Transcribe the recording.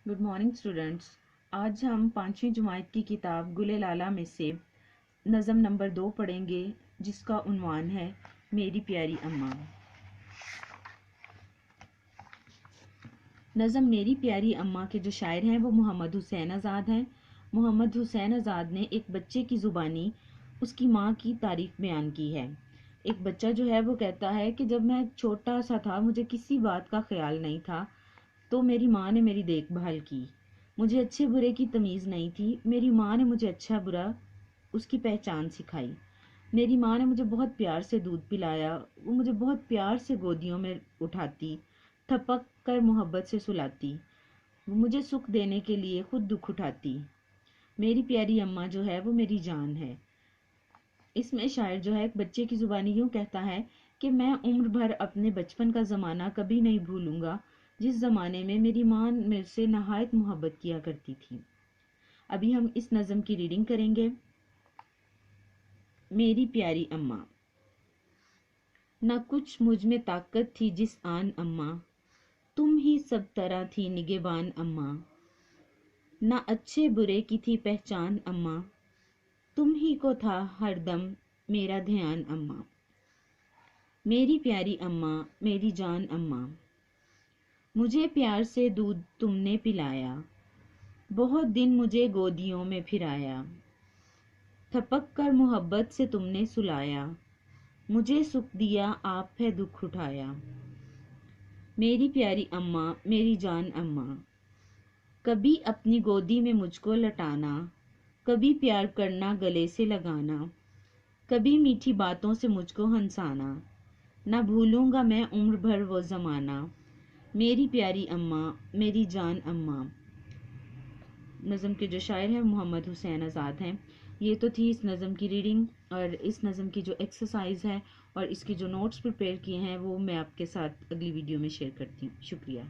Good morning students. आज हम 5वीं जमात की किताब गुले लाला में से नज़म नंबर 2 पढ़ेंगे, जिसका उन्वान है मेरी प्यारी अम्मा। नज़म मेरी प्यारी अम्मा के जो शायर हैं वो मोहम्मद हुसैन आज़ाद हैं। मोहम्मद हुसैन आज़ाद ने एक बच्चे की ज़ुबानी उसकी माँ की तारीफ बयान की है। एक बच्चा जो है वो कहता है कि जब मैं छोटा सा था मुझे किसी बात का ख्याल नहीं था, तो मेरी माँ ने मेरी देखभाल की। मुझे अच्छे बुरे की तमीज़ नहीं थी, मेरी माँ ने मुझे अच्छा बुरा उसकी पहचान सिखाई। मेरी माँ ने मुझे बहुत प्यार से दूध पिलाया, वो मुझे बहुत प्यार से गोदियों में उठाती, थपक कर मोहब्बत से सुलाती। वो मुझे सुख देने के लिए खुद दुख उठाती। मेरी प्यारी अम्मा जो है वो मेरी जान है। इसमें शायर जो है एक बच्चे की जुबानी यूँ कहता है कि मैं उम्र भर अपने बचपन का ज़माना कभी नहीं भूलूंगा, जिस ज़माने में मेरी माँ मेरे से नहायत मोहब्बत किया करती थी। अभी हम इस नज़म की रीडिंग करेंगे। मेरी प्यारी अम्मा। न कुछ मुझ में ताकत थी जिस आन अम्मा, तुम ही सब तरह थी निगहबान अम्मा। न अच्छे बुरे की थी पहचान अम्मा, तुम ही को था हरदम मेरा ध्यान अम्मा। मेरी प्यारी अम्मा, मेरी जान अम्मा। मुझे प्यार से दूध तुमने पिलाया, बहुत दिन मुझे गोदियों में फिराया। थपक कर मोहब्बत से तुमने सुलाया, मुझे सुख दिया आप है दुख उठाया। मेरी प्यारी अम्मा, मेरी जान अम्मा। कभी अपनी गोदी में मुझको लटाना, कभी प्यार करना गले से लगाना, कभी मीठी बातों से मुझको हंसाना। ना भूलूंगा मैं उम्र भर वो ज़माना। मेरी प्यारी अम्मा, मेरी जान अम्मा। नज़म के जो शायर हैं मोहम्मद हुसैन आज़ाद हैं। ये तो थी इस नज़म की रीडिंग, और इस नज़म की जो एक्सरसाइज है और इसके जो नोट्स प्रिपेयर किए हैं वो मैं आपके साथ अगली वीडियो में शेयर करती हूँ। शुक्रिया।